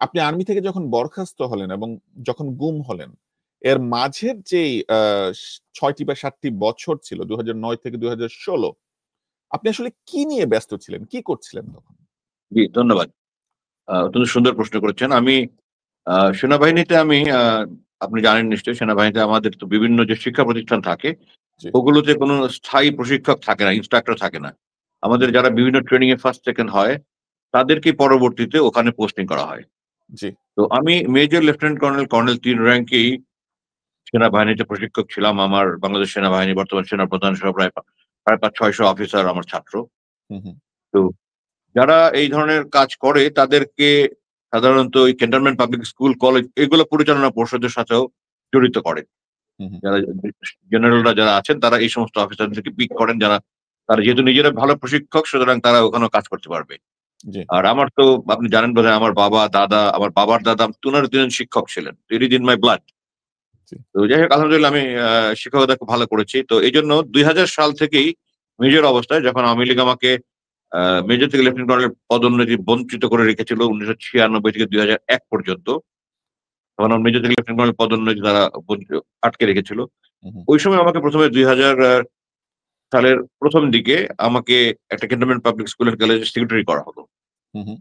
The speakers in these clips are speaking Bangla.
আপনি আর্মি থেকে যখন বরখাস্ত হলেন এবং যখন গুম হলেন, এর মাঝের যেই ৬ টি বা ৭ টি বছর ছিল ২০০৯ থেকে ২০১৬, আপনি আসলে কি নিয়ে ব্যস্ত ছিলেন? কি করছিলেন তখন? জি, ধন্যবাদ। অত্যন্ত সুন্দর প্রশ্ন করেছেন। আমি সেনাবাহিনীতে আপনি জানেন নিশ্চয়ই সেনাবাহিনীতে আমাদের তো বিভিন্ন যে শিক্ষা প্রতিষ্ঠান থাকে, জি। ওগুলোতে কোনো স্থায়ী প্রশিক্ষক থাকে না, ইন্সট্রাক্টর থাকে না। আমাদের হুম, যারা বিভিন্ন ট্রেনিং এ 1st, 2nd হয়, তাদেরকেই পরবর্তীতে ওখানে পোস্টিং করা হয়। জি। তো আমি মেজর লেফটেন্যান্ট কর্নেল, কর্নেল ৩ র‍্যাংকেই সেনাবাহিনীতে প্রশিক্ষক ছিলাম। আমার বাংলাদেশ সেনাবাহিনী বর্তমান সেনাপ্রধান সহ প্রায় ৫০০-৬০০ অফিসার আমার ছাত্র। হুম, হুম, তো যারা এই ধরনের কাজ করে তাদেরকে সাধারণত ওই ক্যান্টনমেন্ট পাবলিক স্কুল, কলেজ এগুলো পরিচালনা পর্ষদের সাথেও জড়িত করে। হুম, হুম। যারা জেনারেলরা যারা আছেন তারা এই সমস্ত অফিসারদেরকে পিক করেন তারা যেহেতু নিজেরা ভালো প্রশিক্ষক সুতরাং তারা ওখানেও কাজ করতে পারবে। জি, আর আমার তো আপনি জানেন বোধহয় আমার বাবা, দাদা, আমার বাবার দাদা উনারা ২ জন শিক্ষক ছিলেন। ইট ইস ইন মাই ব্লাড। জি। তো যাই হোক আলহামদুলিল্লাহ আমি শিক্ষকতা খুব ভালো করেছি। তো এইজন্য ২০০০ সাল থেকেই মেজর অবস্থায় যখন আওয়ামী লীগ আমাকে আ মেজর থেকে লেফটেন্যান্ট কর্নেল পদোন্নতি বঞ্চিত করে রেখেছিল ১৯৯৬ থেকে ২০০১ পর্যন্ত। তখন আমার মেজর থেকে লেফটেন্যান্ট কর্নেল পদোন্নতি তারা আটকে রেখেছিল। হুম, হুম, ওই সময় আমাকে ১ম এ ২০০০ সালের ১ম দিকে আমাকে একটা ক্যান্টনমেন্ট পাবলিক স্কুল অ্যান্ড কলেজের সেক্রেটারি করা হলো। হুম, হুম,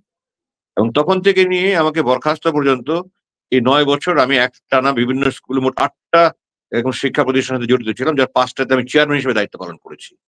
এবং তখন থেকে নিয়ে আমাকে বরখাস্ত পর্যন্ত এই ৯ বছর আমি একটানা বিভিন্ন স্কুলে মোট ৮ টা এরকম শিক্ষা প্রতিষ্ঠানের সাথে জড়িত ছিলাম। যার ৫ টাতে আমি চেয়ারম্যান হিসেবে দায়িত্ব পালন করেছি।